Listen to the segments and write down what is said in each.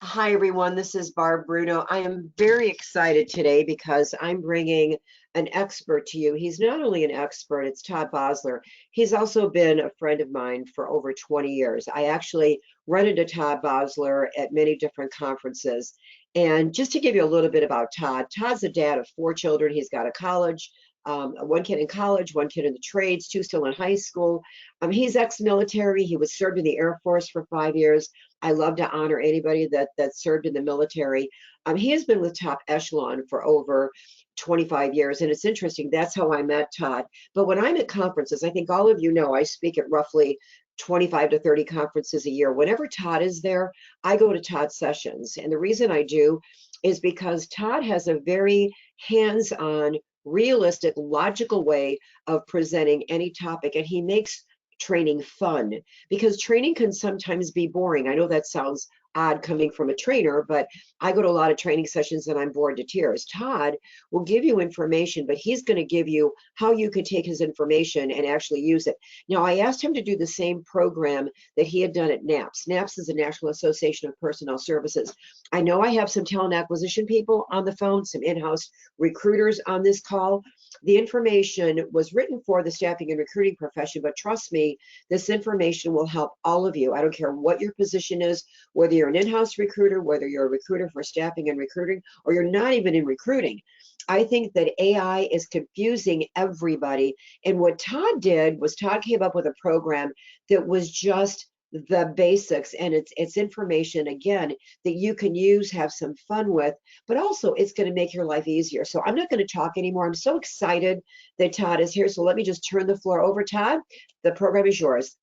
Hi, everyone. This is Barb Bruno. I am very excited today because I'm bringing an expert to you. He's not only an expert, it's Todd Bossler. He's also been a friend of mine for over 20 years. I actually run into Todd Bossler at many different conferences. And just to give you a little bit about Todd, Todd's a dad of four children. He's got a college, one kid in college, one kid in the trades, two still in high school. He's ex-military. He was served in the Air Force for 5 years. I love to honor anybody that served in the military. He has been with Top Echelon for over 25 years, and it's interesting. That's how I met Todd. But when I'm at conferences, I think all of you know I speak at roughly 25 to 30 conferences a year. Whenever Todd is there, I go to Todd sessions. And the reason I do is because Todd has a very hands-on, realistic, logical way of presenting any topic, and he makes training fun because training can sometimes be boring. I know that sounds odd coming from a trainer, but I go to a lot of training sessions and I'm bored to tears. Todd will give you information, but he's going to give you how you can take his information and actually use it. Now, I asked him to do the same program that he had done at NAPS. NAPS is the National Association of Personnel Services. I know I have some talent acquisition people on the phone, some in-house recruiters on this call. The information was written for the staffing and recruiting profession, but trust me, this information will help all of you. I don't care what your position is, whether you're an in-house recruiter, whether you're a recruiter for staffing and recruiting, or you're not even in recruiting. I think that AI is confusing everybody. And what Todd did was Todd came up with a program that was just the basics, and it's information again that you can use, have some fun with, but also it's going to make your life easier. So I'm not going to talk anymore. I'm so excited that Todd is here. So let me just turn the floor over. Todd, the program is yours.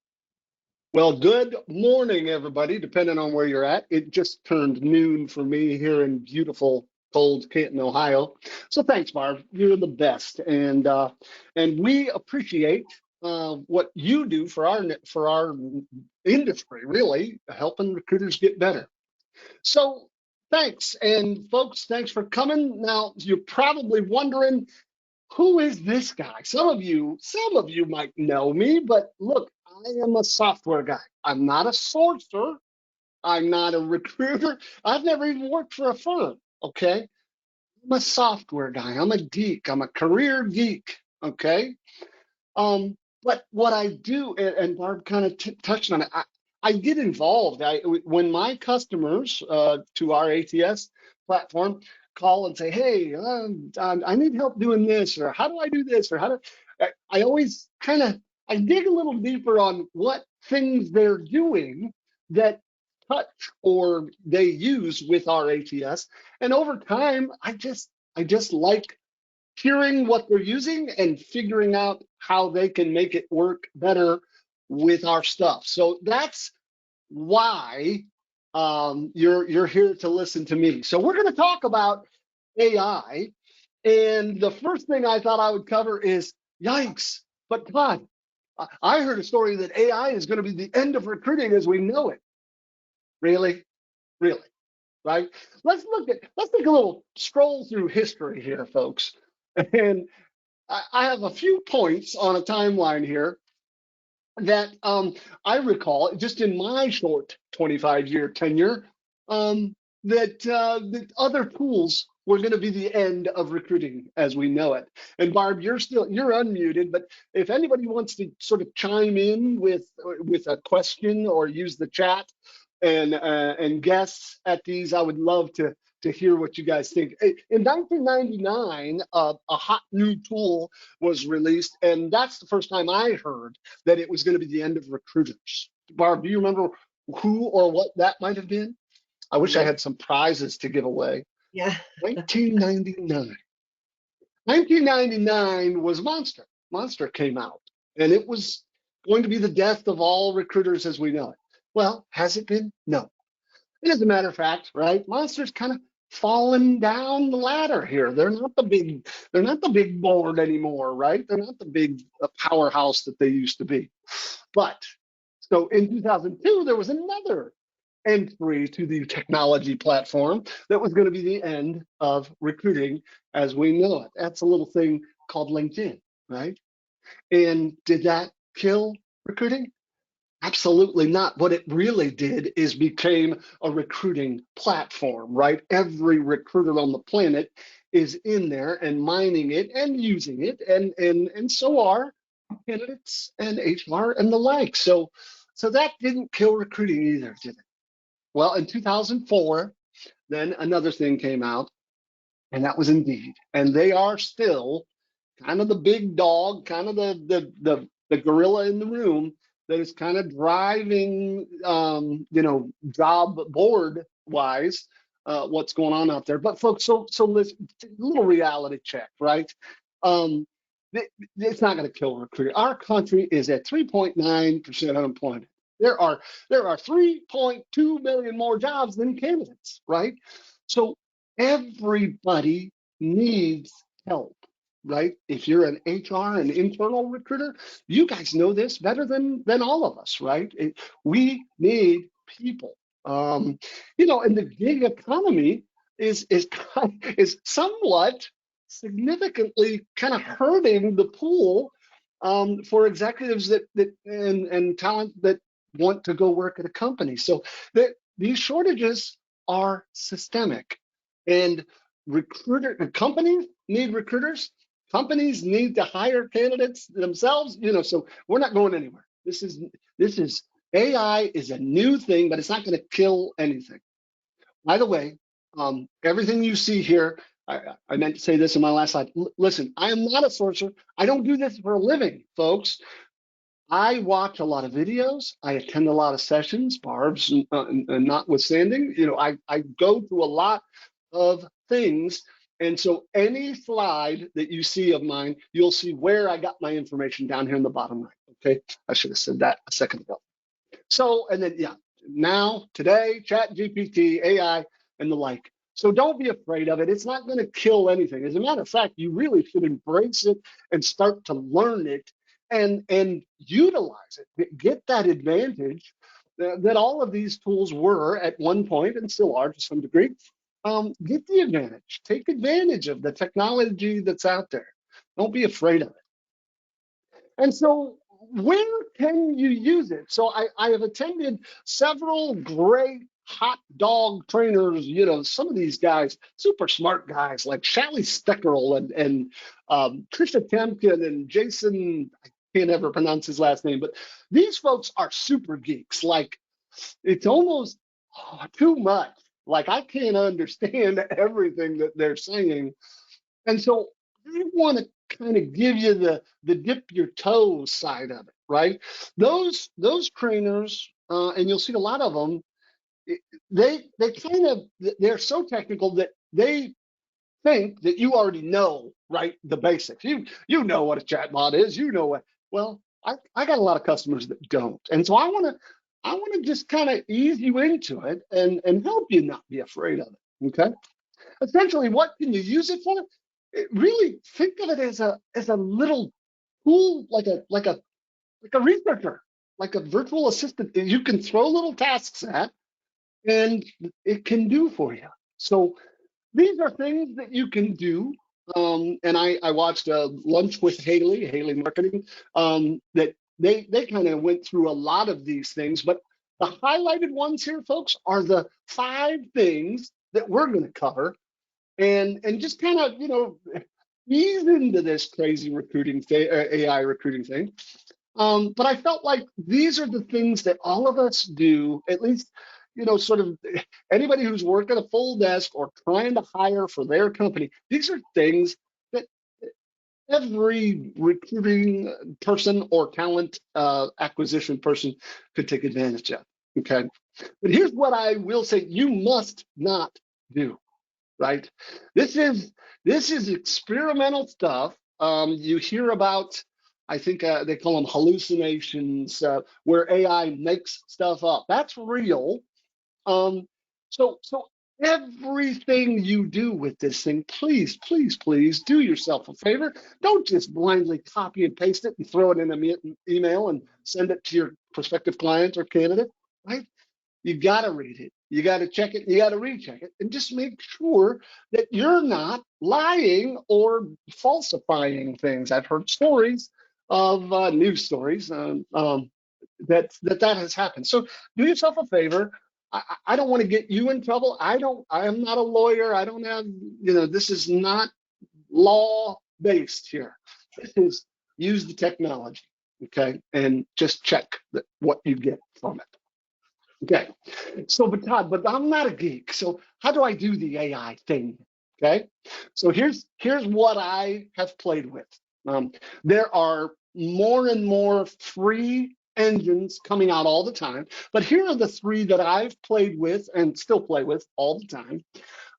Well, good morning, everybody, depending on where you're at. It just turned noon for me here in beautiful, cold Canton, Ohio. So thanks, Barb. You're the best. And we appreciate what you do for our industry, really, helping recruiters get better. So thanks. And folks, thanks for coming. Now, you're probably wondering, who is this guy? Some of you might know me, but look, I am a software guy. I'm not a sorcerer. I'm not a recruiter. I've never even worked for a firm. Okay. I'm a software guy. I'm a geek. I'm a career geek. Okay. But what I do, and Barb kind of touched on it, I get involved. When my customers to our ATS platform call and say, "Hey, I need help doing this," or "How do I do this?" or "How do," I always kind of I dig a little deeper on what things they're doing that touch or they use with our ATS, and over time, I just like hearing what they're using and figuring out how they can make it work better with our stuff. So that's why you're here to listen to me. So we're going to talk about AI, and the first thing I thought I would cover is yikes. But Todd, I heard a story that AI is going to be the end of recruiting as we know it. Really, really, right? Let's take a little stroll through history here, folks. And I have a few points on a timeline here that I recall just in my short 25-year tenure that other tools were going to be the end of recruiting as we know it. And Barb, you're unmuted, but if anybody wants to sort of chime in with a question or use the chat and guess at these, I would love to hear what you guys think. In 1999, a hot new tool was released, and that's the first time I heard that it was going to be the end of recruiters. Barb, do you remember who or what that might have been? I wish I Nope. had some prizes to give away. Yeah. 1999. 1999 was Monster. Monster came out, and it was going to be the death of all recruiters as we know it. Well, has it been? No. And as a matter of fact, right, Monster's kind of fallen down the ladder here. They're not the big board anymore, right? They're not the big powerhouse that they used to be. But so in 2002, there was another entry to the technology platform that was going to be the end of recruiting as we know it. That's a little thing called LinkedIn, right? And did that kill recruiting? Absolutely not. What it really did is became a recruiting platform, right? Every recruiter on the planet is in there and mining it and using it, and so are candidates and HR and the like. So that didn't kill recruiting either, did it? Well, in 2004, then another thing came out, and that was Indeed, and they are still kind of the big dog, kind of the gorilla in the room that is kind of driving, job board wise, what's going on out there. But folks, so listen, a little reality check, right? Um, it's not going to kill recruiting. Our country is at 3.9% unemployment. There are 3.2 million more jobs than candidates, right? So everybody needs help, right? If you're an HR and internal recruiter, you guys know this better than all of us, right? We need people. And the gig economy is somewhat significantly kind of hurting the pool for executives and talent that want to go work at a company. So these shortages are systemic, and recruiter companies need recruiters. Companies need to hire candidates themselves. So we're not going anywhere. This is AI is a new thing, but it's not going to kill anything. By the way, everything you see here, I meant to say this in my last slide. Listen, I am not a sorcerer. I don't do this for a living, folks. I watch a lot of videos. I attend a lot of sessions, Barb's and notwithstanding. I go through a lot of things. And so any slide that you see of mine, you'll see where I got my information down here in the bottom right. Okay. I should have said that a second ago. So, and then, yeah, now, today, Chat GPT, AI, and the like. So don't be afraid of it. It's not going to kill anything. As a matter of fact, you really should embrace it and start to learn it and utilize it. Get that advantage that all of these tools were at one point and still are to some degree. Get the advantage. Take advantage of the technology that's out there. Don't be afraid of it. And so, where can you use it? So, I have attended several great hot dog trainers. Some of these guys, super smart guys like Shally Steckerl and Trisha Temkin and Jason. I can't ever pronounce his last name, but these folks are super geeks. Like, it's almost too much. Like, I can't understand everything that they're saying, and so I want to kind of give you the dip your toes side of it, right? Those trainers, and you'll see a lot of them. They kind of they're so technical that they think that you already know, right, the basics. You know what a chatbot is. You know what. Well, I got a lot of customers that don't, and so I want to just kind of ease you into it and help you not be afraid of it. Okay. Essentially, what can you use it for? Really think of it as a little tool, like a researcher, like a virtual assistant that you can throw little tasks at, and it can do for you. So these are things that you can do. And I watched Lunch with Haley Marketing, that they kind of went through a lot of these things, but the highlighted ones here, folks, are the 5 things that we're going to cover and just kind of ease into this crazy recruiting thing, AI recruiting thing. But I felt like these are the things that all of us do, at least sort of anybody who's working a full desk or trying to hire for their company. These are things that every recruiting person or talent acquisition person could take advantage of. Okay, but here's what I will say: you must not do. Right? This is experimental stuff. You hear about, I think they call them hallucinations, where AI makes stuff up. That's real. So everything you do with this thing, please, please, please do yourself a favor. Don't just blindly copy and paste it and throw it in an email and send it to your prospective client or candidate. Right? You got to read it. You got to check it. You got to recheck it, and just make sure that you're not lying or falsifying things. I've heard stories of news stories that has happened. So do yourself a favor. I don't want to get you in trouble. I am not a lawyer. I don't have, this is not law based here. This is use the technology, okay, and just check what you get from it. Okay. So, but Todd, but I'm not a geek. So how do I do the AI thing? Okay. So here's what I have played with. Um, there are more and more free engines coming out all the time, but here are the three that I've played with and still play with all the time.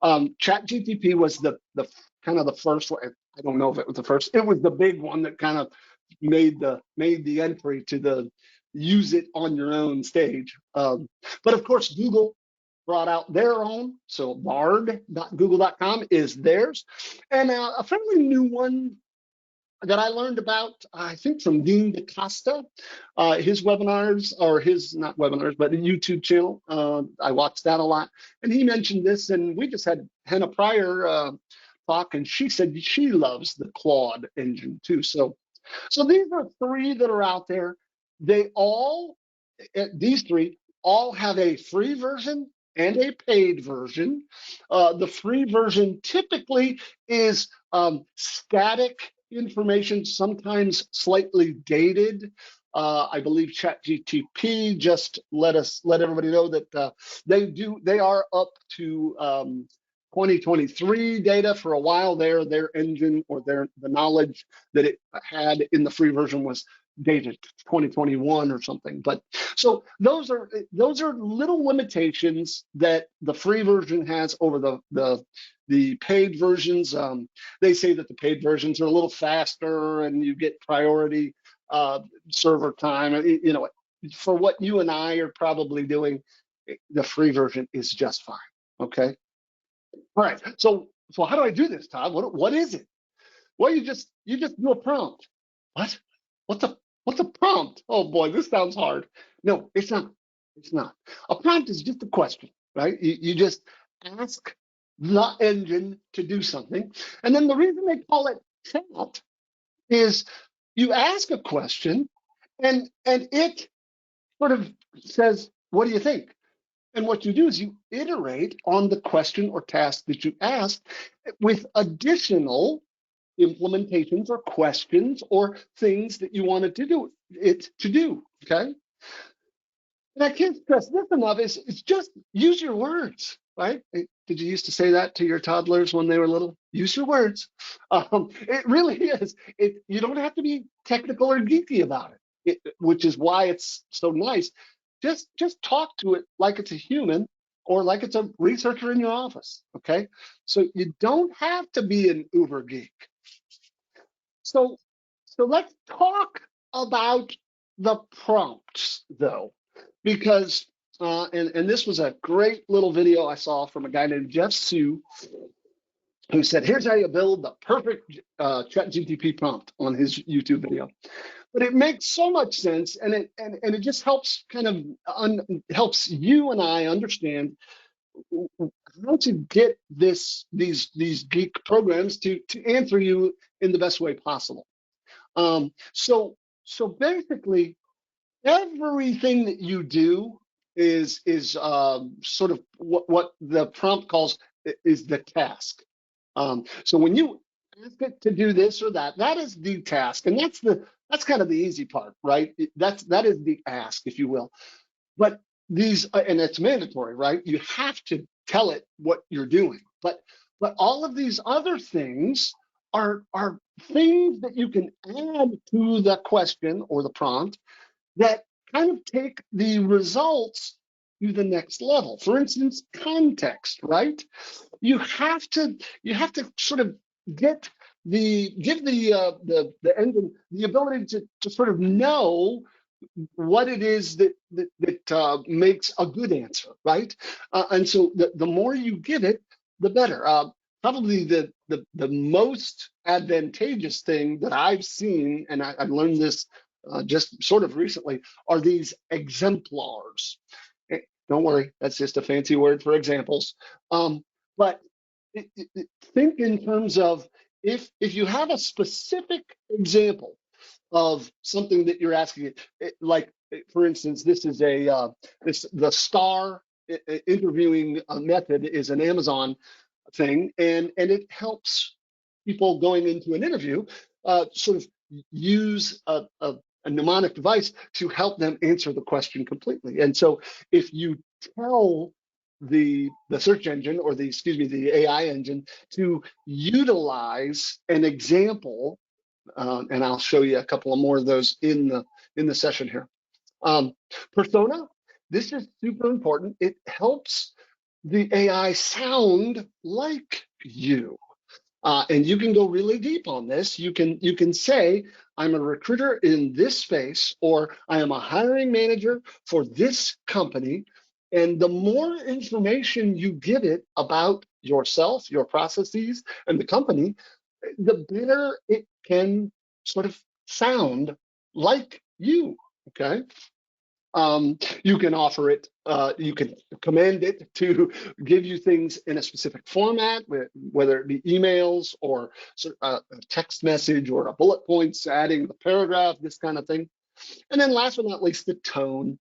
ChatGPT was the kind of the first one. I don't know if it was the first. It was the big one that kind of made the entry to the use it on your own stage. But of course, Google brought out their own. So bard.google.com is theirs. And a fairly new one that I learned about, I think from Dean DaCosta, his webinars, or his, not webinars, but a YouTube channel. I watched that a lot. And he mentioned this, and we just had Hannah Pryor talk, and she said she loves the Claude engine too. So these are three that are out there. They all, these three, all have a free version and a paid version. The free version typically is static information, sometimes slightly dated. I believe ChatGPT just let everybody know that they are up to 2023 data. For a while there, their engine or the knowledge that it had in the free version was dated 2021 or something. But so those are little limitations that the free version has over the paid versions. They say that the paid versions are a little faster and you get priority server time. For what you and I are probably doing, the free version is just fine. Okay. All right. So how do I do this, Todd? What is it? Well, you just do a prompt. What? What's a prompt? Oh boy, this sounds hard. No, it's not. It's not. A prompt is just a question, right? You just ask the engine to do something. And then the reason they call it chat is you ask a question and it sort of says, what do you think? And what you do is you iterate on the question or task that you asked with additional implementations or questions or things that you wanted to do, okay? And I can't stress this enough, it's just use your words, right? Did you used to say that to your toddlers when they were little? Use your words. It really is. You don't have to be technical or geeky about it, which is why it's so nice. Just talk to it like it's a human or like it's a researcher in your office, okay? So you don't have to be an uber geek. So let's talk about the prompts, though, because and this was a great little video I saw from a guy named Jeff Sue, who said, "Here's how you build the perfect ChatGPT prompt" on his YouTube video. But it makes so much sense, and it just helps helps you and I understand how to get these geek programs to answer you in the best way possible. So basically, everything that you do is sort of what the prompt calls is the task. So when you ask it to do this or that, that is the task, and that's kind of the easy part, right? That is the ask, if you will. But these, and it's mandatory, right? You have to tell it what you're doing. But all of these other things are things that you can add to the question or the prompt that kind of take the results to the next level. For instance, context, right? You have to sort of give the engine the ability to sort of know what it is that makes a good answer, right? And so the more you give it, the better. Probably the most advantageous thing that I've seen, and I learned this just sort of recently, are these exemplars. Don't worry, that's just a fancy word for examples. But think in terms of if you have a specific example of something that you're asking it, like For instance, this is the star interviewing method is an Amazon thing, and it helps people going into an interview sort of use a mnemonic device to help them answer the question completely. And so if you tell the search engine or the AI engine to utilize an example, and I'll show you a couple of more of those in the session here. Um, Persona, this is super important. It helps the AI sound like you. And you can go really deep on this. You can say, I'm a recruiter in this space, or I am a hiring manager for this company. And the more information you give it about yourself, your processes, and the company, the better it can sort of sound like you. Okay. You can offer it, you can command it to give you things in a specific format, whether it be emails or a text message or a bullet points, adding the paragraph, this kind of thing. And then last but not least, the tone.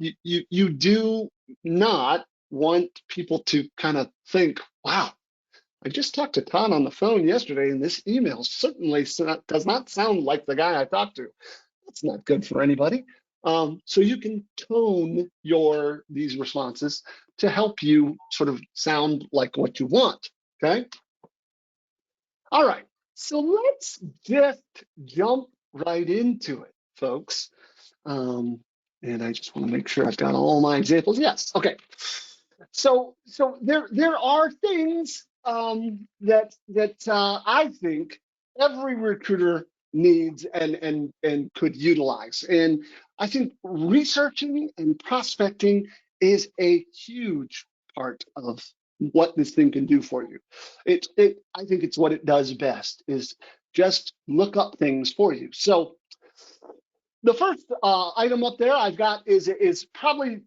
You do not want people to kind of think, wow, I just talked to Todd on the phone yesterday, and this email certainly does not sound like the guy I talked to. That's not good for anybody. So you can tone these responses to help you sort of sound like what you want. Okay. All right. So let's just jump right into it, folks. And I just want to make sure I've got all my examples. Yes. Okay. So there are things that I think every recruiter needs and could utilize. And I think researching and prospecting is a huge part of what this thing can do for you. I think it's what it does best, is just look up things for you. So the first item up there I've got is probably,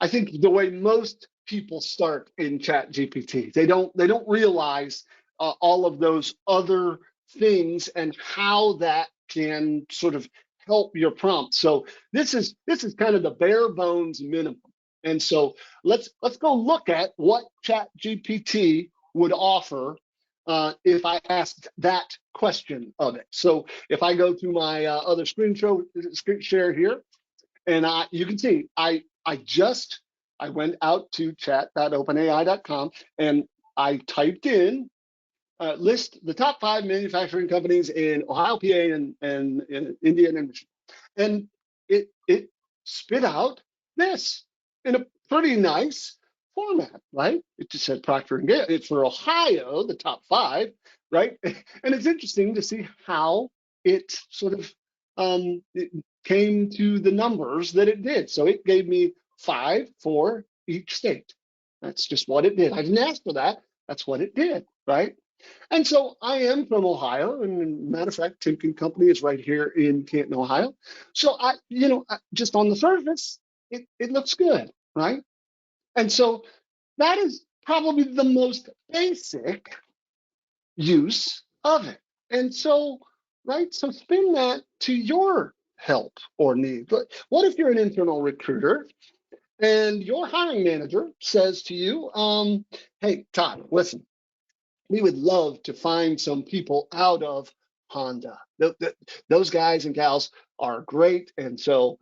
I think, the way most people start in Chat GPT. They don't realize all of those other things and how that can sort of help your prompt. So this is kind of the bare bones minimum. And so let's go look at what Chat GPT would offer if I asked that question of it. So if I go to my other screen share here, and you can see I went out to chat.openai.com and I typed in list the top 5 manufacturing companies in Ohio, PA, and Indiana and Michigan, and it spit out this in a pretty nice format, right? It just said Procter and Gamble. It's for Ohio, the top 5, right? And it's interesting to see how it sort of it came to the numbers that it did. So it gave me 5 for each state. That's just what it did. I didn't ask for that. That's what it did, right? And so I am from Ohio, and matter of fact, Timken Company is right here in Canton, Ohio. So just on the surface, it looks good, right? And so that is probably the most basic use of it. And so, right, so spin that to your help or need. But what if you're an internal recruiter and your hiring manager says to you, hey, Todd, listen, we would love to find some people out of Honda. Those guys and gals are great. And so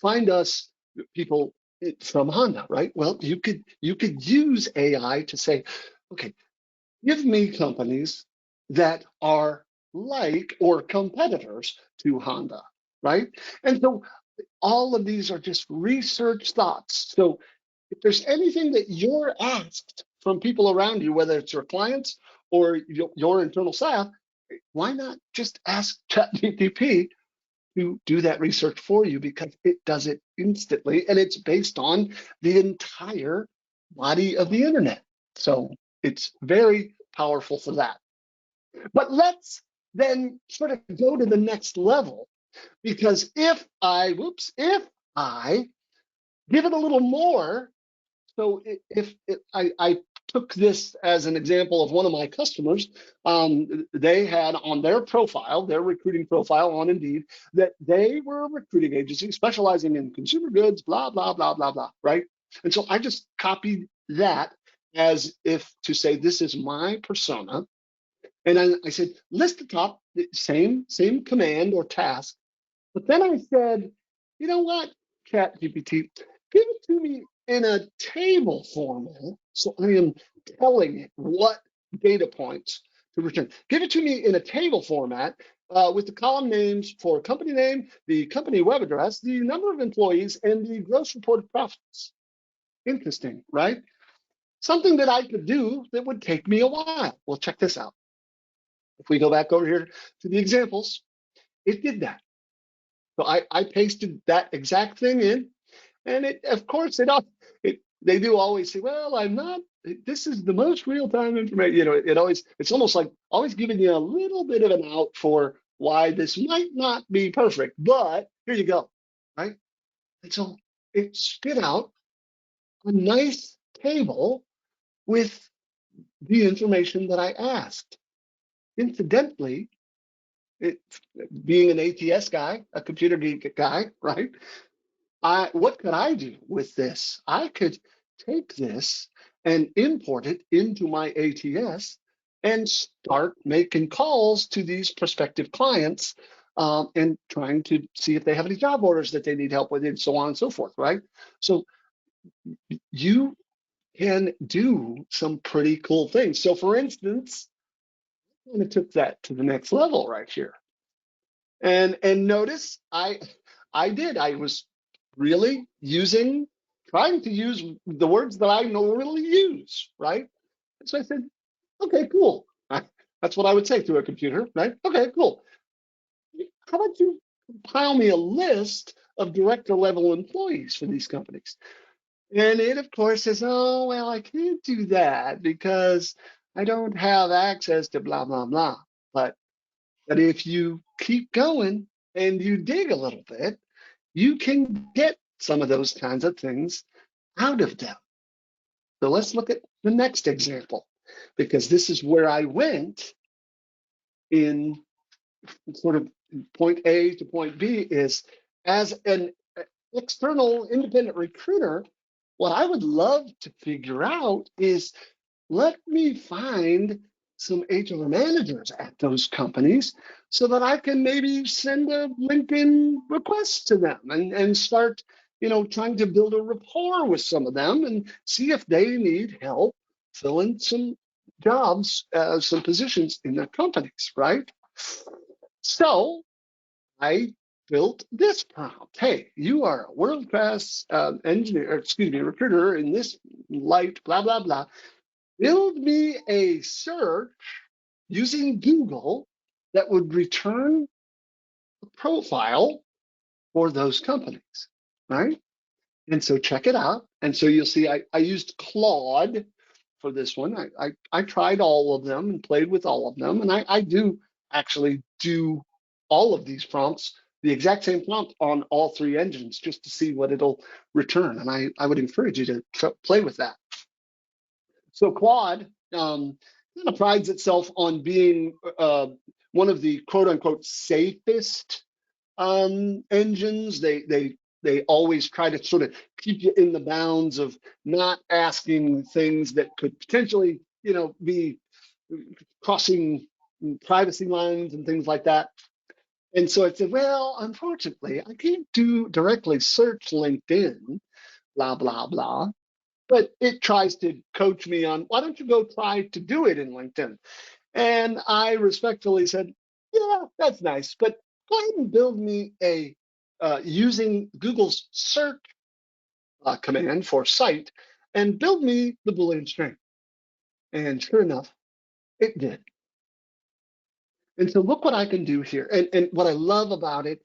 find us people from Honda, right? Well, you could use AI to say, okay, give me companies that are like or competitors to Honda, right? And so all of these are just research thoughts. So if there's anything that you're asked from people around you, whether it's your clients or your internal staff, why not just ask ChatGPT to do that research for you, because it does it instantly and it's based on the entire body of the internet. So it's very powerful for that. But let's then sort of go to the next level, because if I give it a little more, so if I took this as an example of one of my customers. They had on their profile, their recruiting profile on Indeed, that they were a recruiting agency specializing in consumer goods, blah, blah, blah, blah, blah, right? And so I just copied that as if to say, this is my persona. And I said, list the top, same command or task. But then I said, you know what, ChatGPT, give it to me in a table format. So I am telling it what data points to return. Give it to me in a table format with the column names for company name, the company web address, the number of employees, and the gross reported profits. Interesting, right? Something that I could do that would take me a while. Well, check this out. If we go back over here to the examples, it did that. So I pasted that exact thing in, and it, of course, they do always say, well, I'm not, this is the most real-time information. You know, it's almost like always giving you a little bit of an out for why this might not be perfect, but here you go, right? And so it spit out a nice table with the information that I asked. Incidentally, it, being an ATS guy, a computer geek guy, right? What could I do with this? I could take this and import it into my ATS and start making calls to these prospective clients and trying to see if they have any job orders that they need help with, and so on and so forth, right? So you can do some pretty cool things. So for instance, I kind of took that to the next level right here. And notice I was really trying to use the words that I normally use, right? So I said, okay, cool. That's what I would say to a computer, right? Okay, cool. How about you compile me a list of director level employees for these companies? And it, of course, says, oh, well, I can't do that because I don't have access to blah, blah, blah. But if you keep going and you dig a little bit, you can get some of those kinds of things out of them. So let's look at the next example, because this is where I went in sort of point A to point B is as an external independent recruiter, what I would love to figure out is let me find some HR managers at those companies so that I can maybe send a LinkedIn request to them and start, trying to build a rapport with some of them and see if they need help filling some jobs, some positions in their companies, right? So I built this prompt. Hey, you are a world-class engineer, excuse me, recruiter in this light, blah, blah, blah. Build me a search using Google that would return a profile for those companies, right? And so check it out. And so you'll see I used Claude for this one. I tried all of them and played with all of them. And I do actually do all of these prompts, the exact same prompt on all three engines just to see what it'll return. And I would encourage you to play with that. So Claude kind of prides itself on being one of the quote unquote safest engines. They always try to sort of keep you in the bounds of not asking things that could potentially, be crossing privacy lines and things like that. And so I said, well, unfortunately, I can't do directly search LinkedIn, blah, blah, blah. But it tries to coach me on, why don't you go try to do it in LinkedIn? And I respectfully said, yeah, that's nice, but go ahead and build me using Google's search command for site and build me the Boolean string. And sure enough, it did. And so look what I can do here. And what I love about it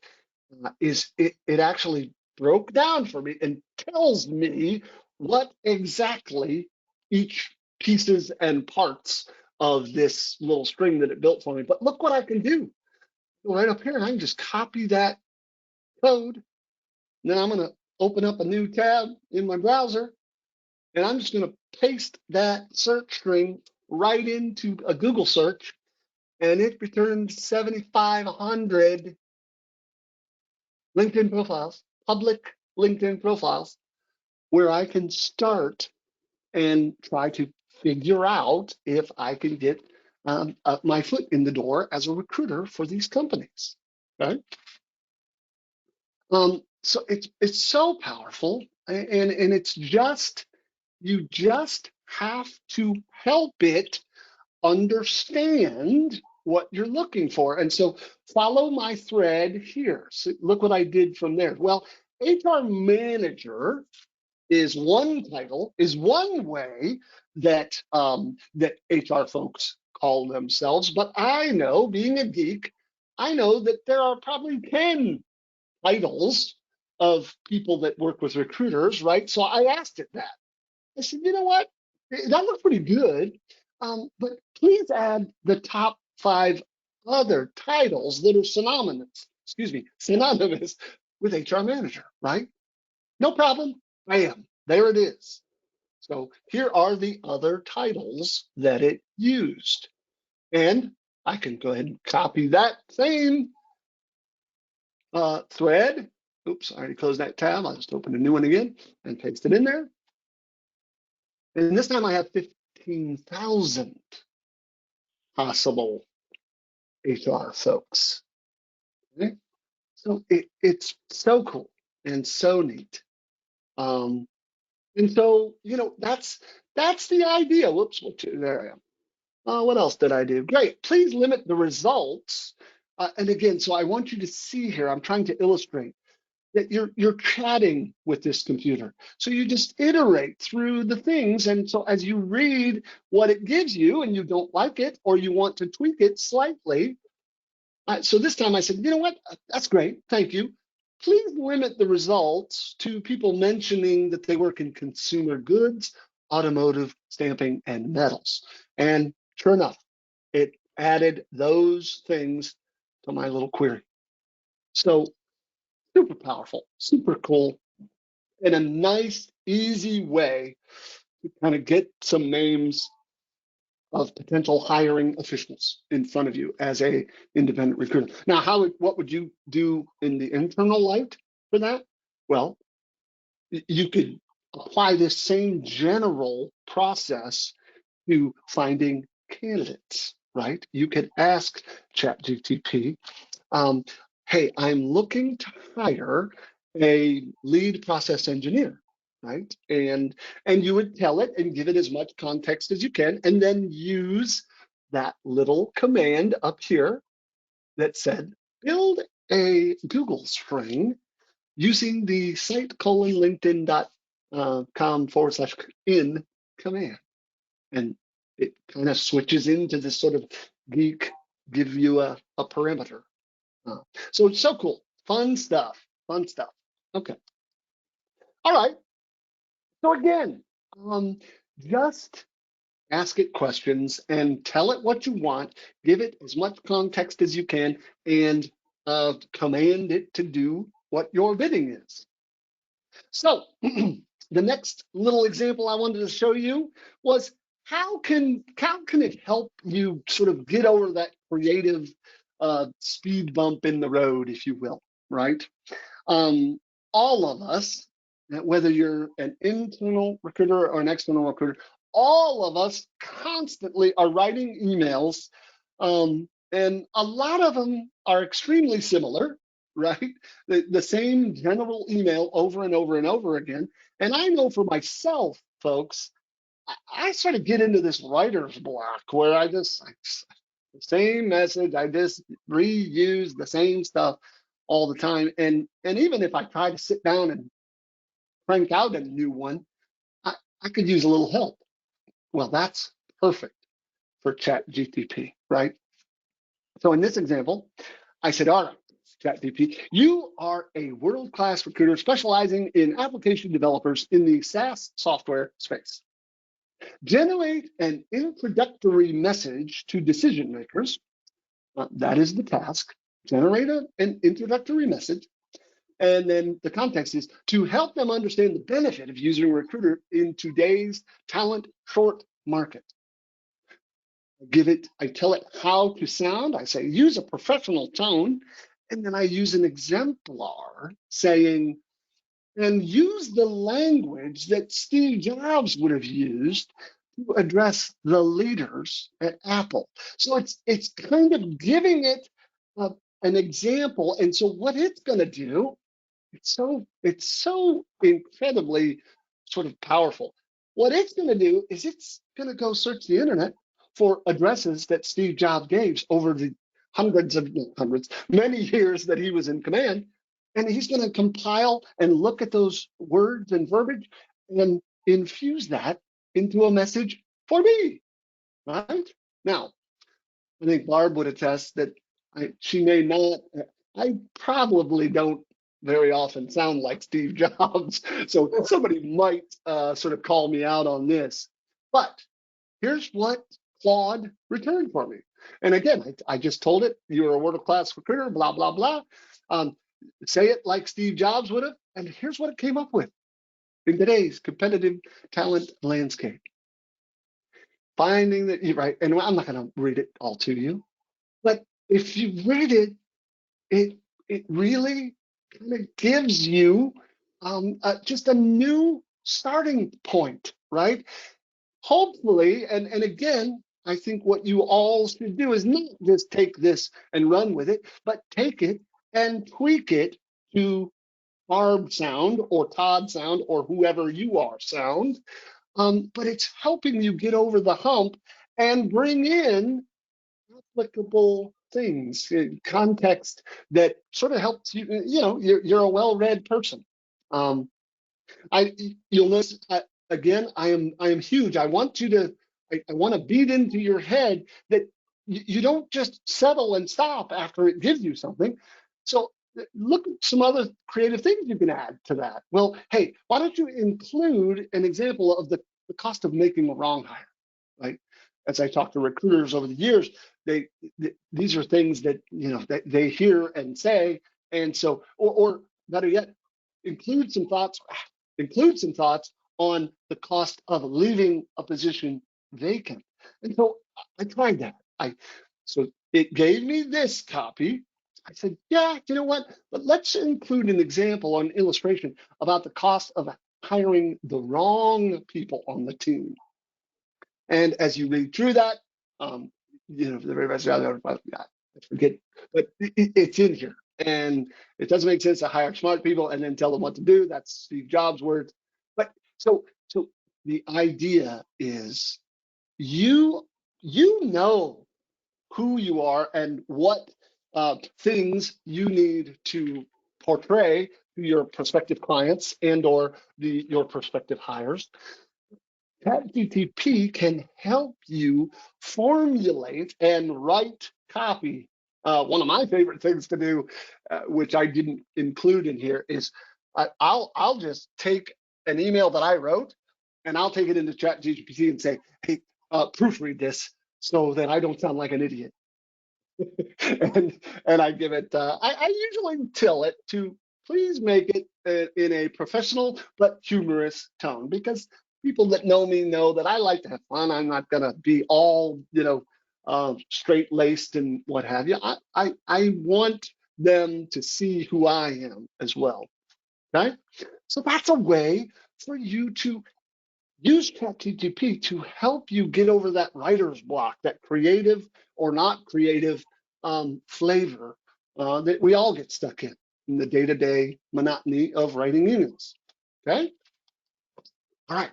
is it actually broke down for me and tells me what exactly each pieces and parts of this little string that it built for me. But look what I can do. Go right up here, and I can just copy that code. And then I'm going to open up a new tab in my browser, And I'm just going to paste that search string right into a Google search, and it returns 7,500 LinkedIn profiles, public LinkedIn profiles, where I can start and try to figure out if I can get my foot in the door as a recruiter for these companies. Okay. So it's so powerful, and it's just, you just have to help it understand what you're looking for. And so follow my thread here. So look what I did from there. Well, HR manager is one title, is one way that that HR folks call themselves. But I know, being a geek, I know that there are probably 10 titles of people that work with recruiters, right? So I asked it that. I said, you know what? That looks pretty good. But please add the top 5 other titles that are synonymous with HR manager, right? No problem. Bam, there it is. So here are the other titles that it used. And I can go ahead and copy that same thread. Oops, I already closed that tab. I'll just open a new one again and paste it in there. And this time I have 15,000 possible HR folks. Okay? So it's so cool and so neat. Um, and so, that's the idea. Whoops, there I am. What else did I do? Great. Please limit the results. And again, so I want you to see here, I'm trying to illustrate that you're chatting with this computer. So you just iterate through the things. And so as you read what it gives you and you don't like it, or you want to tweak it slightly. So this time I said, you know what? That's great. Thank you. Please limit the results to people mentioning that they work in consumer goods, automotive, stamping, and metals. And sure enough, it added those things to my little query. So super powerful, super cool, and a nice, easy way to kind of get some names of potential hiring officials in front of you as a independent recruiter. Now, what would you do in the internal light for that? Well, you could apply this same general process to finding candidates, right? You could ask ChatGPT, hey, I'm looking to hire a lead process engineer, right? And you would tell it and give it as much context as you can, and then use that little command up here that said, build a Google string using the site:/linkedin.com/in command. And it kind of switches into this sort of geek, give you a parameter. So it's so cool. Fun stuff. Fun stuff. Okay. All right. So again, just ask it questions and tell it what you want. Give it as much context as you can, and command it to do what your bidding is. So the next little example I wanted to show you was how can it help you sort of get over that creative speed bump in the road, if you will, right? All of us, whether you're an internal recruiter or an external recruiter, all of us constantly are writing emails, and a lot of them are extremely similar, right? The same general email over and over and over again. And I know for myself, folks, I sort of get into this writer's block where the same message, I just reuse the same stuff all the time. And even if I try to sit down and crank out a new one, I could use a little help. Well, that's perfect for ChatGPT, right? So in this example, I said, all right, ChatGPT, you are a world-class recruiter specializing in application developers in the SaaS software space. Generate an introductory message to decision makers. That is the task. Generate an introductory message And then the context is to help them understand the benefit of using a recruiter in today's talent short market. I tell it how to sound. I say, use a professional tone. And then I use an exemplar saying, and use the language that Steve Jobs would have used to address the leaders at Apple. So it's kind of giving it an example. And so what it's going to do, it's so incredibly sort of powerful. What it's going to do is it's going to go search the internet for addresses that Steve Jobs gave over the many years that he was in command. And he's going to compile and look at those words and verbiage and infuse that into a message for me, right? Now, I think Barb would attest that she may not, I probably don't very often sound like Steve Jobs. So somebody might sort of call me out on this. But here's what Claude returned for me. And again, I just told it, you're a world-class recruiter, blah, blah, blah. Say it like Steve Jobs would have. And here's what it came up with in today's competitive talent landscape. Finding that you're right, and I'm not going to read it all to you, but if you read it, it really kind of gives you just a new starting point, right? Hopefully, and again, I think what you all should do is not just take this and run with it, but take it and tweak it to Barb sound or Todd sound or whoever you are sound. But it's helping you get over the hump and bring in applicable things, context that sort of helps you. You know, you're a well-read person. Um, you'll notice again. I am huge. I want you to. I want to beat into your head that you don't just settle and stop after it gives you something. So look at some other creative things you can add to that. Well, hey, why don't you include an example of the cost of making a wrong hire, right? As I talk to recruiters over the years, these are things that they hear and say, and so or better yet, include some thoughts on the cost of leaving a position vacant. And so I tried that. So it gave me this copy. I said, yeah, you know what? But let's include an example or an illustration about the cost of hiring the wrong people on the team. And as you read through that, the very best I forget, but it's in here. And it doesn't make sense to hire smart people and then tell them what to do. That's Steve Jobs' words. But so the idea is you know who you are and what things you need to portray to your prospective clients and or your prospective hires. ChatGPT can help you formulate and write copy. One of my favorite things to do, which I didn't include in here, is I'll just take an email that I wrote and I'll take it into ChatGPT and say, hey, proofread this so that I don't sound like an idiot. and I give it. I usually tell it to please make it in a professional but humorous tone, because people that know me know that I like to have fun. I'm not gonna be all straight laced and what have you. I want them to see who I am as well. Okay, so that's a way for you to use ChatGPT to help you get over that writer's block, that creative or not creative flavor that we all get stuck in the day-to-day monotony of writing emails. Okay? All right.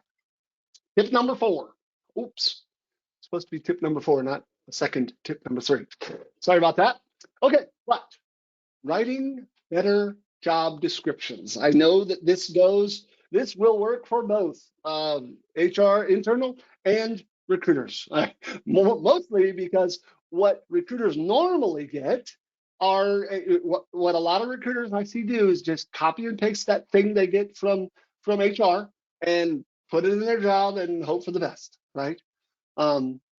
Tip number 4. Oops. It's supposed to be tip number 4, not the second tip number 3. Sorry about that. Okay, but writing better job descriptions. I know that this will work for both HR internal and recruiters. Mostly because what recruiters normally get are what a lot of recruiters I see do is just copy and paste that thing they get from HR and put it in their job and hope for the best, right?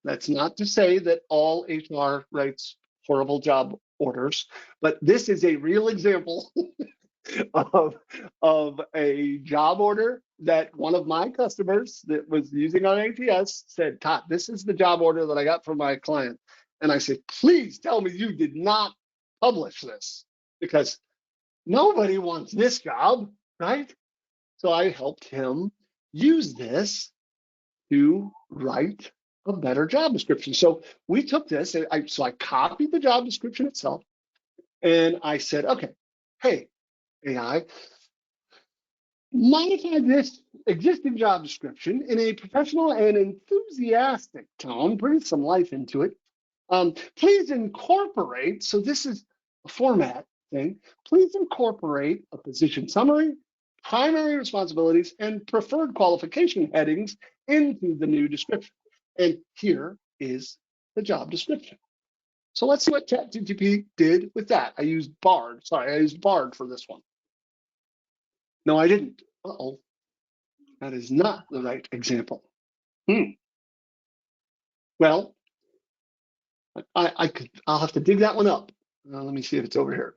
That's not to say that all HR writes horrible job orders, but this is a real example of, of a job order that one of my customers that was using our ATS said, Todd, this is the job order that I got from my client. And I said, please tell me you did not publish this because nobody wants this job, right? So I helped him use this to write a better job description. So we took this, so I copied the job description itself, and I said, okay, hey, AI, modify this existing job description in a professional and enthusiastic tone, breathe some life into it. Please incorporate, so this is a format thing, please incorporate a position summary, primary responsibilities, and preferred qualification headings into the new description. And here is the job description. So let's see what ChatGPT did with that. I used Bard. Sorry, I used Bard for this one. No, I didn't. Uh-oh. That is not the right example. Well, I'll have to dig that one up. Let me see if it's over here.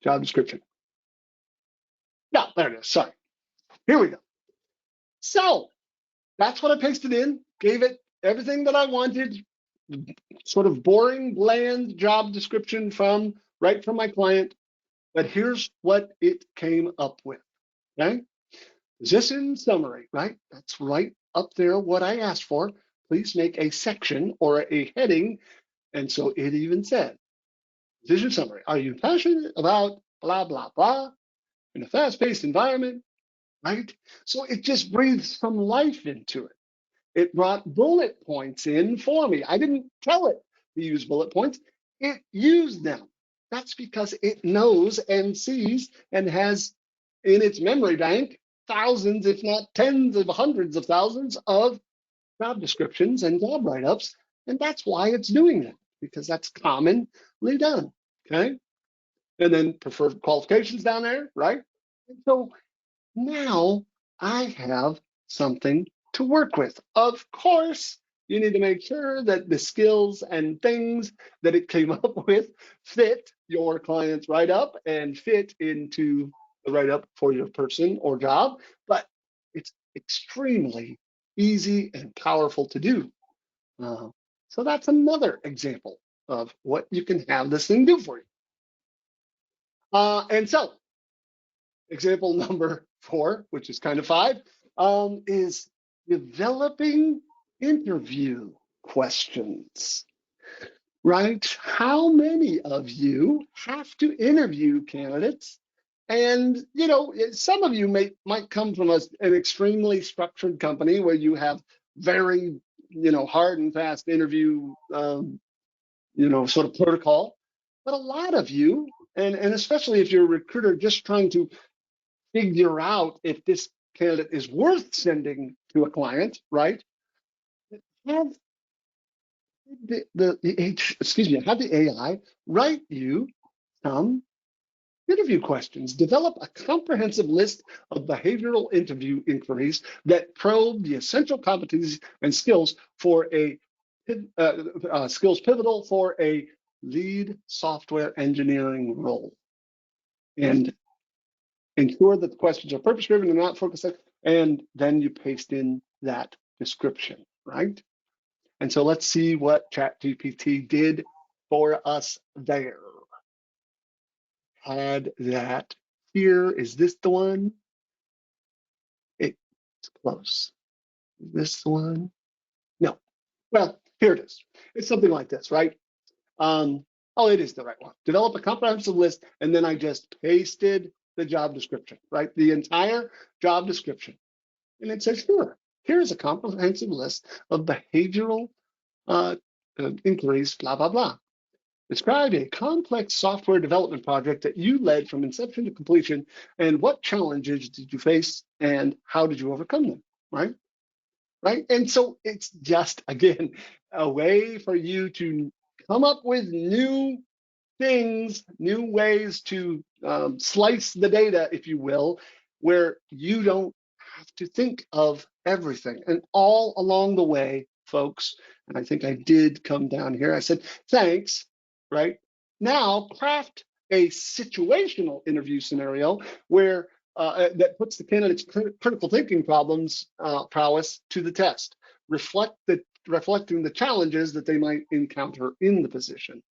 Job description. No, there it is. Sorry. Here we go. So that's what I pasted in, gave it everything that I wanted, sort of boring, bland job description right from my client. But here's what it came up with. Okay. Position summary, right? That's right up there what I asked for. Please make a section or a heading. And so it even said, position summary. Are you passionate about blah, blah, blah in a fast-paced environment, right? So it just breathed some life into it. It brought bullet points in for me. I didn't tell it to use bullet points. It used them. That's because it knows and sees and has in its memory bank thousands, if not tens of hundreds of thousands of job descriptions and job write-ups. And that's why it's doing that, because that's commonly done, okay? And then preferred qualifications down there, right? And so now I have something to work with. Of course, you need to make sure that the skills and things that it came up with fit your client's write-up and fit into the write-up for your person or job, but it's extremely easy and powerful to do. So that's another example of what you can have this thing do for you. And so example number 4, which is kind of 5, is developing interview questions, right? How many of you have to interview candidates? And, you know, some of you might come from an extremely structured company where you have very, hard and fast interview, sort of protocol. But a lot of you, and especially if you're a recruiter just trying to figure out if this candidate is worth sending to a client, right? Have have the AI write you some interview questions. Develop a comprehensive list of behavioral interview inquiries that probe the essential competencies and skills for skills pivotal for a lead software engineering role, and ensure that the questions are purpose-driven and not focused. And then you paste in that description, right? And so let's see what ChatGPT did for us there. Had that here. Is this the one? It's close. Is this the one? No. Well, here it is. It's something like this, right? Oh, it is the right one. Develop a comprehensive list, and then I just pasted the job description, right? The entire job description. And it says, sure, here's a comprehensive list of behavioral inquiries, blah, blah, blah. Describe a complex software development project that you led from inception to completion, and what challenges did you face, and how did you overcome them, right? Right? And so it's just, again, a way for you to come up with new things, new ways to slice the data, if you will, where you don't have to think of everything. And all along the way, folks, and I think I did come down here, I said, thanks, right? Now craft a situational interview scenario where that puts the candidate's critical thinking prowess to the test, reflecting the challenges that they might encounter in the position.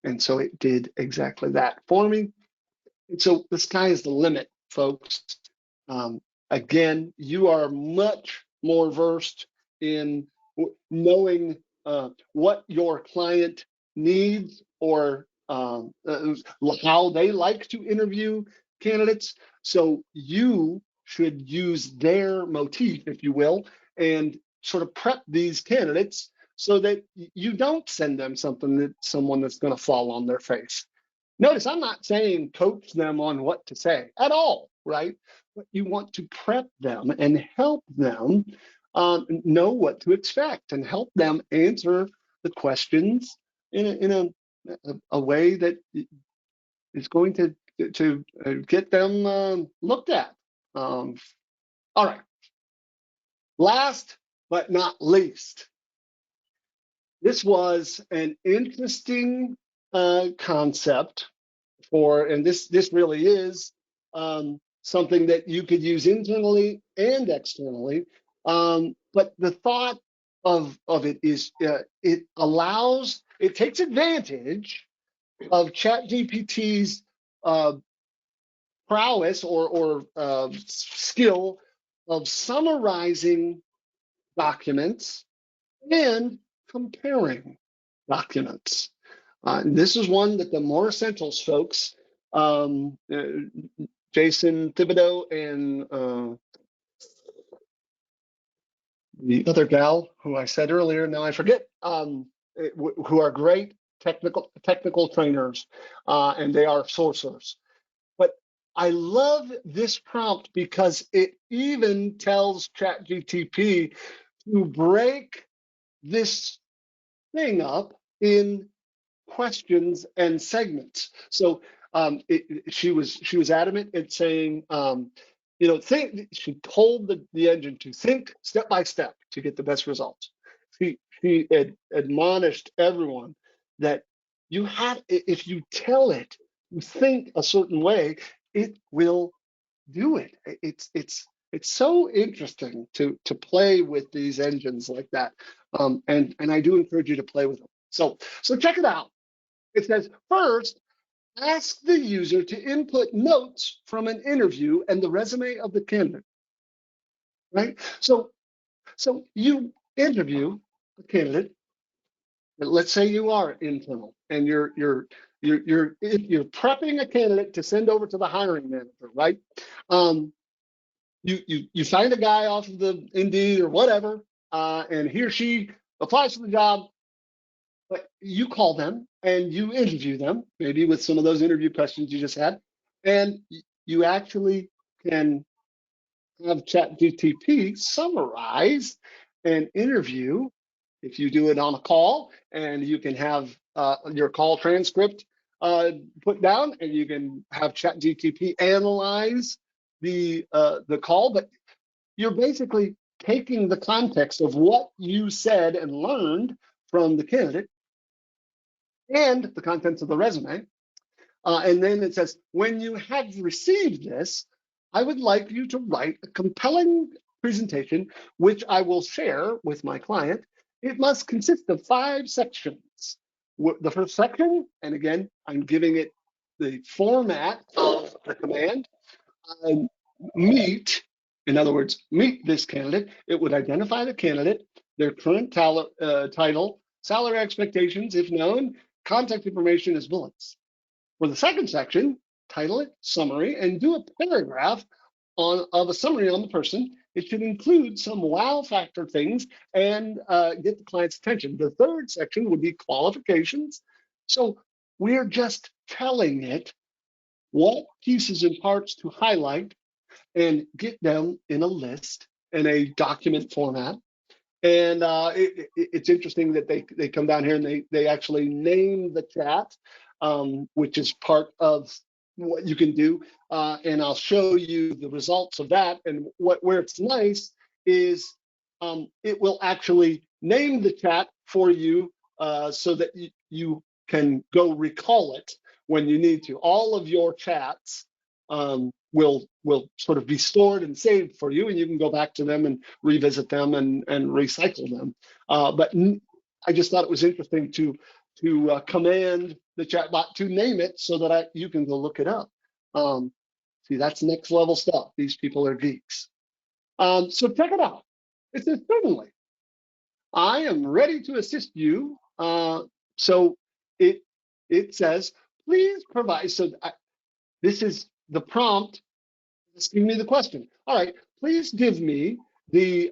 And so it did exactly that for me. And so the sky is the limit, folks. Again, you are much more versed in knowing what your client needs or how they like to interview candidates. So you should use their motif, if you will, and sort of prep these candidates so that you don't send them someone that's going to fall on their face. Notice I'm not saying coach them on what to say at all, right? But you want to prep them and help them know what to expect and help them answer the questions in a way that is going to get them looked at. All right. Last but not least, this was an interesting concept and this really is something that you could use internally and externally. But the thought of it is it takes advantage of ChatGPT's prowess or skill of summarizing documents and comparing documents. This is one that the More Essentials folks, Jason Thibodeau and the other gal who I said earlier, now I forget, who are great technical trainers, and they are sourcers. But I love this prompt because it even tells ChatGPT to break this thing up in questions and segments. So she was adamant at saying, she told the engine to think step by step to get the best results. She admonished everyone that if you tell it to think a certain way, it will do it. It's so interesting to play with these engines like that, and I do encourage you to play with them. So check it out. It says, first, ask the user to input notes from an interview and the resume of the candidate, right? So you interview a candidate. Let's say you are internal and you're prepping a candidate to send over to the hiring manager, right? You find a guy off of the Indeed or whatever, and he or she applies for the job. But you call them and you interview them, maybe with some of those interview questions you just had, and you actually can have ChatGPT summarize an interview if you do it on a call, and you can have your call transcript put down, and you can have ChatGPT analyze the call. But you're basically taking the context of what you said and learned from the candidate and the contents of the resume. And then it says, when you have received this, I would like you to write a compelling presentation, which I will share with my client. It must consist of 5 sections. The first section, and again, I'm giving it the format of the command, meet, in other words, meet this candidate. It would identify the candidate, their current title, salary expectations, if known, contact information as bullets. For the second section, title it summary and do a paragraph of a summary on the person. It should include some wow factor things and get the client's attention. The third section would be qualifications. So we're just telling it what pieces and parts to highlight and get them in a list in a document format. And it's interesting that they come down here and they actually name the chat, which is part of what you can do. And I'll show you the results of that. And where it's nice is it will actually name the chat for you so that you can go recall it when you need to. All of your chats will sort of be stored and saved for you, and you can go back to them and revisit them and recycle them. But I just thought it was interesting to command the chatbot to name it so that you can go look it up. See, that's next level stuff. These people are geeks. So check it out. It says, certainly, I am ready to assist you. So it says, please provide. So this is the prompt. Just give me the question. All right, please give me the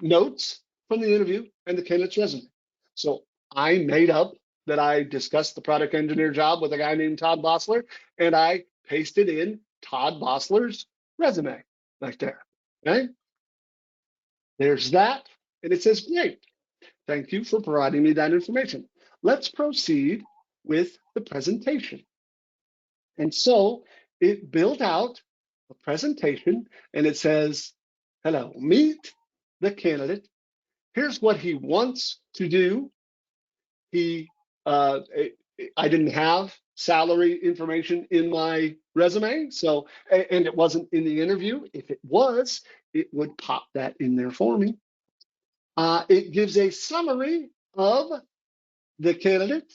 notes from the interview and the candidate's resume. So I made up that I discussed the product engineer job with a guy named Todd Bossler, and I pasted in Todd Bossler's resume right there. Okay, there's that, and it says, great. Thank you for providing me that information. Let's proceed with the presentation. And so it built out a presentation, and it says, hello, meet the candidate. Here's what he wants to do. I didn't have salary information in my resume, so, and it wasn't in the interview. If it was, it would pop that in there for me. It gives a summary of the candidate.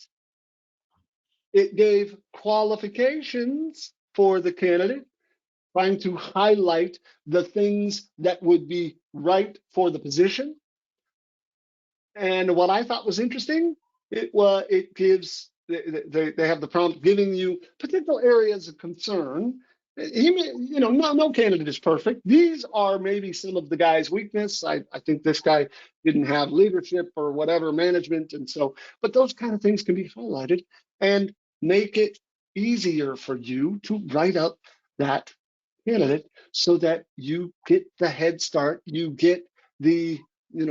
It gave qualifications for the candidate, trying to highlight the things that would be right for the position. And what I thought was interesting, it gives, they have the prompt giving you potential areas of concern. No candidate is perfect. These are maybe some of the guy's weakness. I think this guy didn't have leadership or whatever, management. And so, but those kind of things can be highlighted and make it easier for you to write up that candidate so that you get the head start, you get the,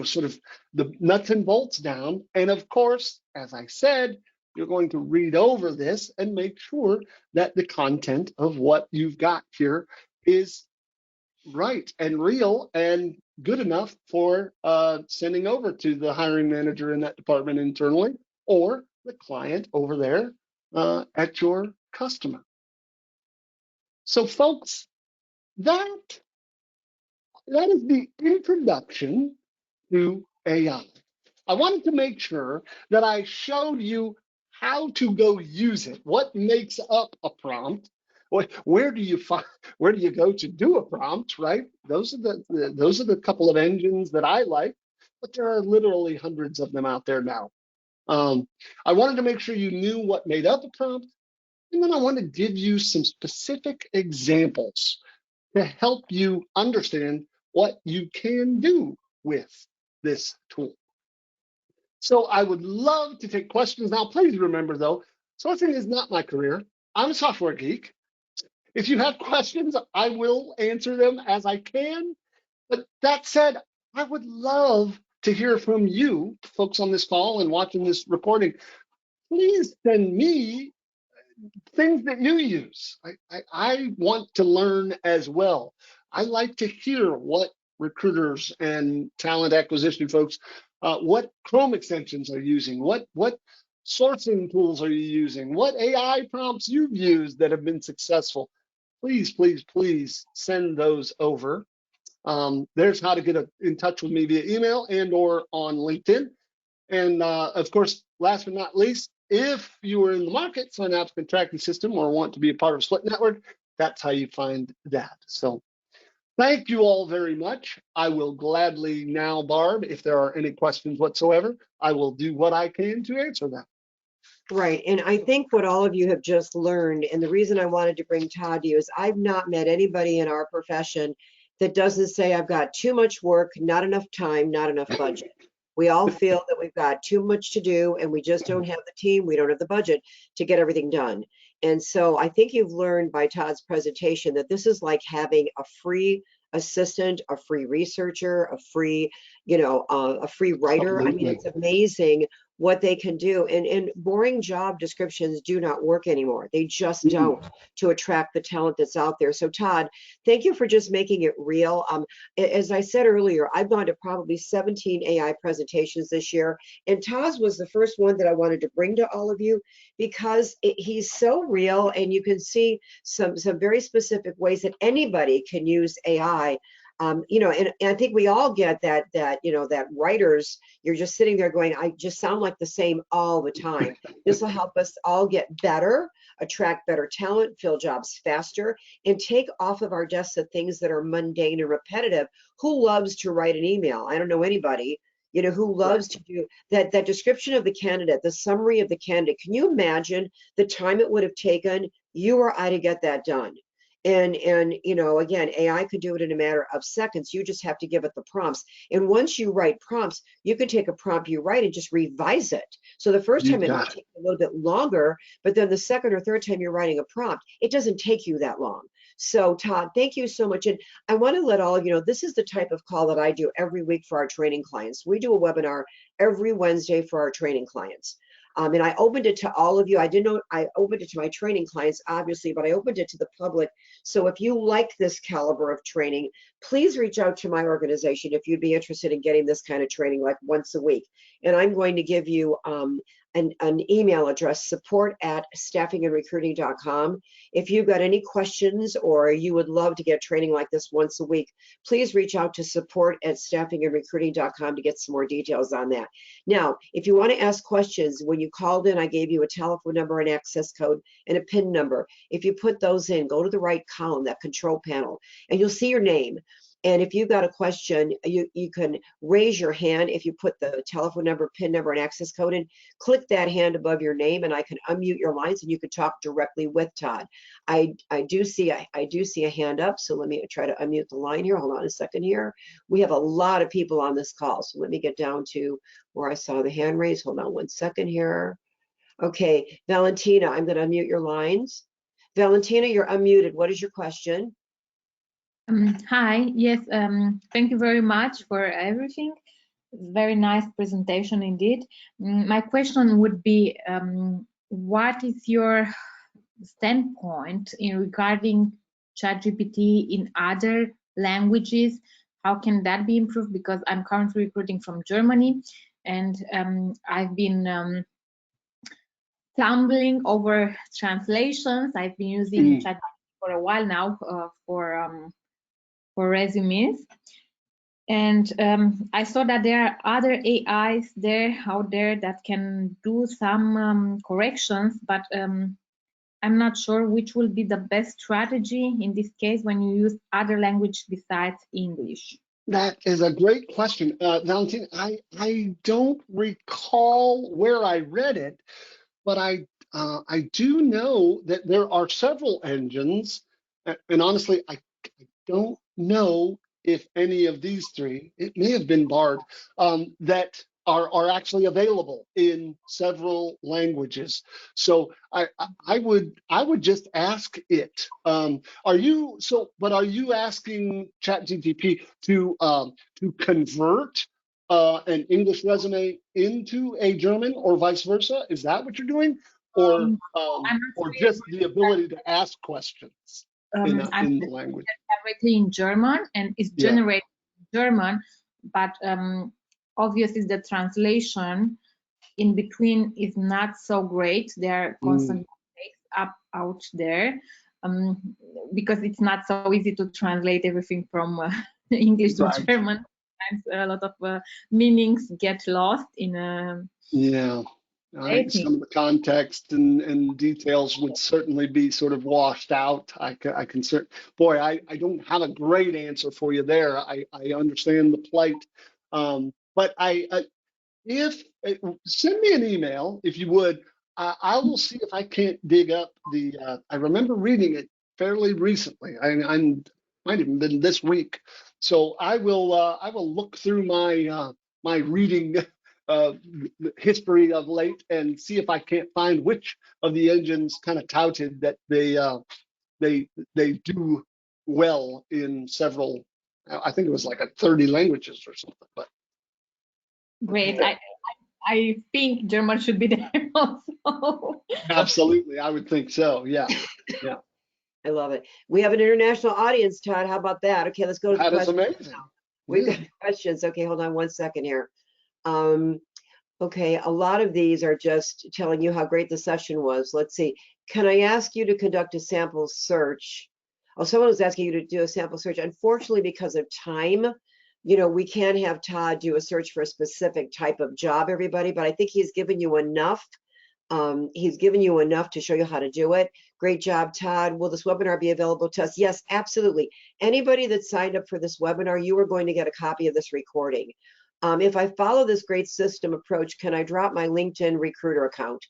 sort of the nuts and bolts down. And of course, as I said, you're going to read over this and make sure that the content of what you've got here is right and real and good enough for sending over to the hiring manager in that department internally or the client over there at your customer. So folks, that is the introduction to AI. I wanted to make sure that I showed you how to go use it. What makes up a prompt? Where do you go to do a prompt, right? Those are the couple of engines that I like, but there are literally hundreds of them out there now. I wanted to make sure you knew what made up a prompt, and then I want to give you some specific examples to help you understand what you can do with this tool. So I would love to take questions now. Please remember, though, sourcing is not my career. I'm a software geek. If you have questions, I will answer them as I can. But that said, I would love to hear from you, folks on this call and watching this recording. Please send me things that you use. I want to learn as well. I like to hear what recruiters and talent acquisition folks, what Chrome extensions are using, what sourcing tools are you using, what AI prompts you've used that have been successful. Please, please, please send those over. There's how to get in touch with me via email and or on LinkedIn. And of course, last but not least, if you are in the market for an applicant tracking system or want to be a part of a Split Network, that's how you find that. So thank you all very much. I will gladly now, Barb, if there are any questions whatsoever, I will do what I can to answer them. Right. And I think what all of you have just learned, and the reason I wanted to bring Todd to you is I've not met anybody in our profession that doesn't say I've got too much work, not enough time, not enough budget. We all feel that we've got too much to do and we just don't have the team, we don't have the budget to get everything done. And so I think you've learned by Todd's presentation that this is like having a free assistant, a free researcher, a free, a free writer. Absolutely. I mean, it's amazing what they can do. And boring job descriptions do not work anymore. They just Mm. don't, to attract the talent that's out there. So Todd, thank you for just making it real. As I said earlier, I've gone to probably 17 AI presentations this year, and Todd was the first one that I wanted to bring to all of you because he's so real, and you can see some very specific ways that anybody can use AI. And I think we all get that writers, you're just sitting there going, I just sound like the same all the time. This will help us all get better, attract better talent, fill jobs faster, and take off of our desks the things that are mundane and repetitive. Who loves to write an email? I don't know anybody, who Right. loves to do that description of the candidate, the summary of the candidate. Can you imagine the time it would have taken you or I to get that done? And again, AI could do it in a matter of seconds. You just have to give it the prompts. And once you write prompts, you can take a prompt you write and just revise it. So the first You time it might got it. take a little bit longer, but then the second or third time you're writing a prompt, it doesn't take you that long. So Todd, thank you so much. And I want to let all of you know, this is the type of call that I do every week for our training clients. We do a webinar every Wednesday for our training clients. And I opened it to all of you. I didn't know I opened it to my training clients, obviously, but I opened it to the public. So if you like this caliber of training, please reach out to my organization if you'd be interested in getting this kind of training like once a week. And I'm going to give you an email address, support@staffingandrecruiting.com. If you've got any questions or you would love to get training like this once a week, please reach out to support@staffingandrecruiting.com to get some more details on that. Now, if you want to ask questions, when you called in, I gave you a telephone number, an access code, and a PIN number. If you put those in, go to the right column, that control panel, and you'll see your name. And if you've got a question, you can raise your hand. If you put the telephone number, PIN number, and access code in, click that hand above your name, and I can unmute your lines, and you can talk directly with Todd. I do see a hand up, so let me try to unmute the line here. Hold on a second here. We have a lot of people on this call, so let me get down to where I saw the hand raised. Hold on one second here. Okay, Valentina, I'm going to unmute your lines. Valentina, you're unmuted. What is your question? Hi, yes, thank you very much for everything. Very nice presentation indeed. My question would be, what is your standpoint in regarding ChatGPT in other languages? How can that be improved? Because I'm currently recruiting from Germany, and I've been stumbling over translations. I've been using ChatGPT for a while now for resumes, and I saw that there are other AIs out there that can do some corrections, but I'm not sure which will be the best strategy in this case when you use other language besides English. That is a great question, Valentina. I don't recall where I read it, but I do know that there are several engines, and honestly, I don't know if any of these three, it may have been Bard, that are actually available in several languages. So I would just ask it. Are you asking ChatGPT to convert an English resume into a German or vice versa? Is that what you're doing? Or just the ability to ask questions in I'm the language? directly in German, and it's generated in German, but obviously the translation in between is not so great. There are constant mistakes out there because it's not so easy to translate everything from English to German. Sometimes a lot of meanings get lost in some of the context and details would certainly be sort of washed out. I don't have a great answer for you there. I understand the plight, but if send me an email if you would. I will see if I can't dig up the. I remember reading it fairly recently. I might have been this week, so I will look through my my reading history of late and see if I can't find which of the engines kind of touted that they do well in several. I think it was like 30 languages or something. But great. I think German should be there also. Absolutely, I would think so. Yeah, yeah, I love it. We have an international audience, Todd. How about that? Okay, let's go to the that is questions amazing. now. We've Yeah. got questions. Okay, hold on one second here. Um, okay, a lot of these are just telling you how great the session was. Let's see. Can I ask you to conduct a sample search? Oh, someone was asking you to do a sample search. Unfortunately, because of time, we can't have Todd do a search for a specific type of job, everybody, but I think he's given you enough. He's given you enough to show you how to do it. Great job, Todd. Will this webinar be available to us? Yes, absolutely. Anybody that signed up for this webinar, you are going to get a copy of this recording. If I follow this great system approach, can I drop my LinkedIn recruiter account?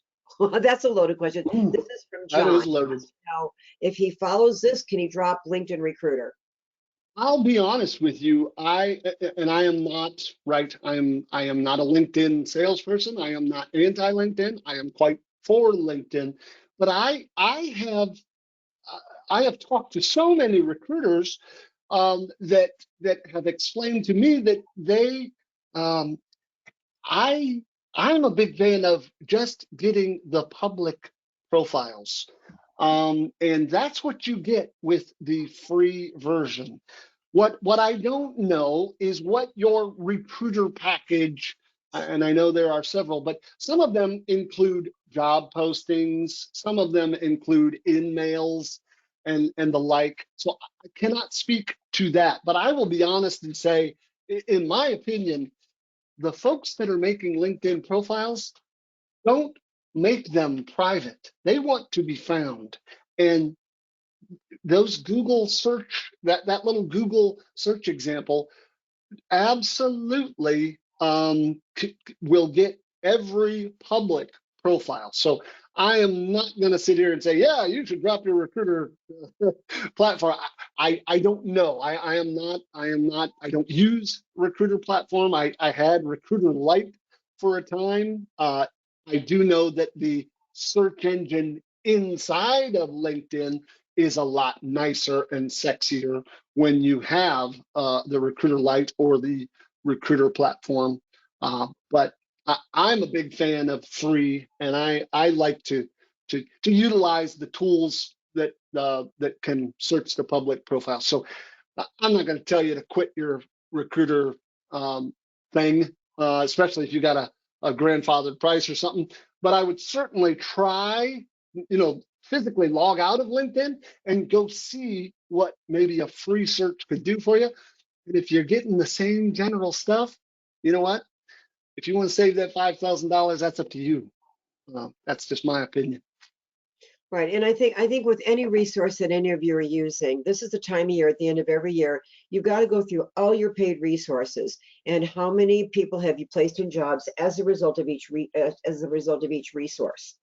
That's a loaded question. Ooh, This is from that John. is loaded. Now, if he follows this, can he drop LinkedIn recruiter? I'll be honest with you. I am not right. I am not a LinkedIn salesperson. I am not anti-LinkedIn. I am quite for LinkedIn. But I have talked to so many recruiters that have explained to me that um, I'm a big fan of just getting the public profiles. And that's what you get with the free version. What I don't know is what your recruiter package, and I know there are several, but some of them include job postings, some of them include in-mails and the like. So I cannot speak to that, but I will be honest and say, in my opinion, the folks that are making LinkedIn profiles don't make them private. They want to be found. And those Google search, that little Google search example, absolutely will get every public profile. So I am not going to sit here and say, yeah, you should drop your recruiter platform. I don't know. I don't use recruiter platform. I had recruiter Lite for a time. I do know that the search engine inside of LinkedIn is a lot nicer and sexier when you have the recruiter Lite or the recruiter platform. But I'm a big fan of free, and I like to utilize the tools that can search the public profile. So I'm not going to tell you to quit your recruiter thing, especially if you got a grandfathered price or something. But I would certainly try, physically log out of LinkedIn and go see what maybe a free search could do for you. And if you're getting the same general stuff, you know what? If you want to save that $5,000, that's up to you. That's just my opinion. Right. And I think with any resource that any of you are using, this is the time of year at the end of every year, you've got to go through all your paid resources and how many people have you placed in jobs as a result of each resource.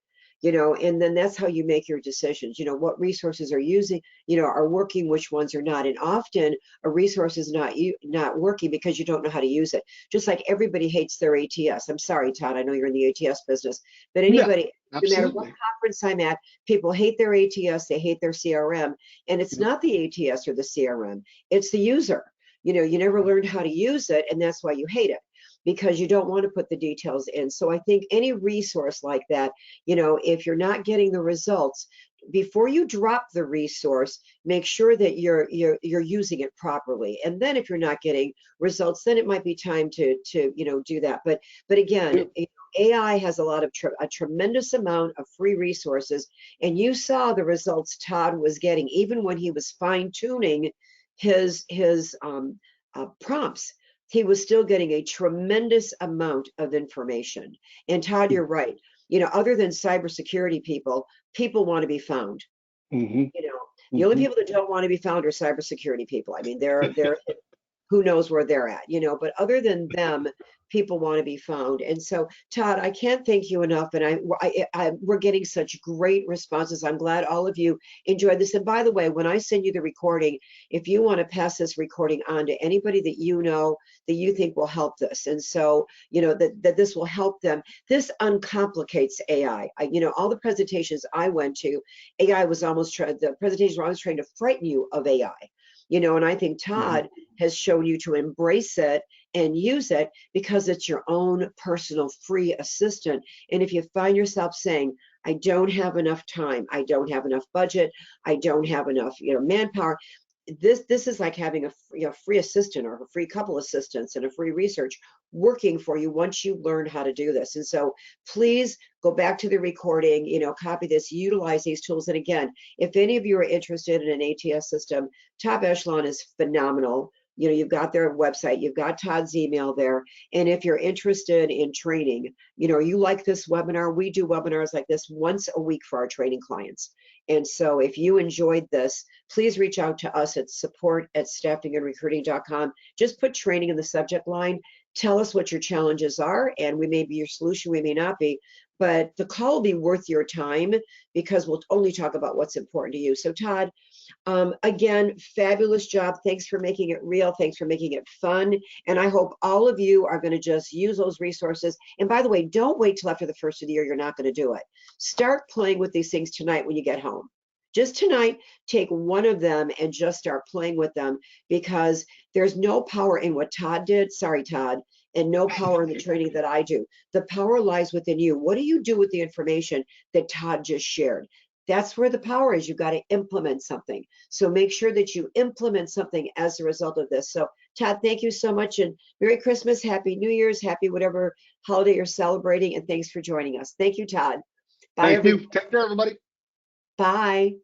And then that's how you make your decisions. What resources are using, are working, which ones are not. And often a resource is not working because you don't know how to use it. Just like everybody hates their ATS. I'm sorry, Todd, I know you're in the ATS business, but anybody, yeah, no matter what conference I'm at, people hate their ATS, they hate their CRM, and it's not the ATS or the CRM, it's the user. You never learned how to use it, and that's why you hate it, because you don't want to put the details in. So I think any resource like that, if you're not getting the results, before you drop the resource, make sure that you're using it properly. And then if you're not getting results, then it might be time to do that. But again, AI has a tremendous amount of free resources, and you saw the results Todd was getting even when he was fine-tuning his prompts. He was still getting a tremendous amount of information. And Todd, you're right. Other than cybersecurity people want to be found. Mm-hmm. The only people that don't want to be found are cybersecurity people. I mean, they're who knows where they're at, but other than them, people want to be found. And so, Todd, I can't thank you enough. And we're getting such great responses. I'm glad all of you enjoyed this. And by the way, when I send you the recording, if you want to pass this recording on to anybody that you know that you think will help this, and so that this will help them, this uncomplicates AI. All the presentations I went to, AI was the presentations were always trying to frighten you of AI. And I think Todd has shown you to embrace it and use it because it's your own personal free assistant. And if you find yourself saying, I don't have enough time, I don't have enough budget, I don't have enough, manpower, this is like having a free assistant or a free couple assistants and a free research working for you once you learn how to do this. And so please go back to the recording, copy this, utilize these tools. And again, if any of you are interested in an ATS system, Top Echelon is phenomenal. You've got their website, you've got Todd's email there. And if you're interested in training, you like this webinar, we do webinars like this once a week for our training clients. And so if you enjoyed this, please reach out to us at support@staffingandrecruiting.com. Just put training in the subject line. Tell us what your challenges are, and we may be your solution, we may not be. But the call will be worth your time because we'll only talk about what's important to you. So Todd, again, fabulous job. Thanks for making it real. Thanks for making it fun. And I hope all of you are going to just use those resources. And by the way, don't wait till after the first of the year. You're not going to do it. Start playing with these things tonight when you get home. Just tonight, take one of them and just start playing with them, because there's no power in what Todd did. Sorry, Todd. And no power in the training that I do. The power lies within you. What do you do with the information that Todd just shared? That's where the power is. You've got to implement something. So make sure that you implement something as a result of this. So Todd, thank you so much, and Merry Christmas, Happy New Year's, happy whatever holiday you're celebrating, and thanks for joining us. Thank you, Todd. Bye. Thank you. Take care, everybody. Bye.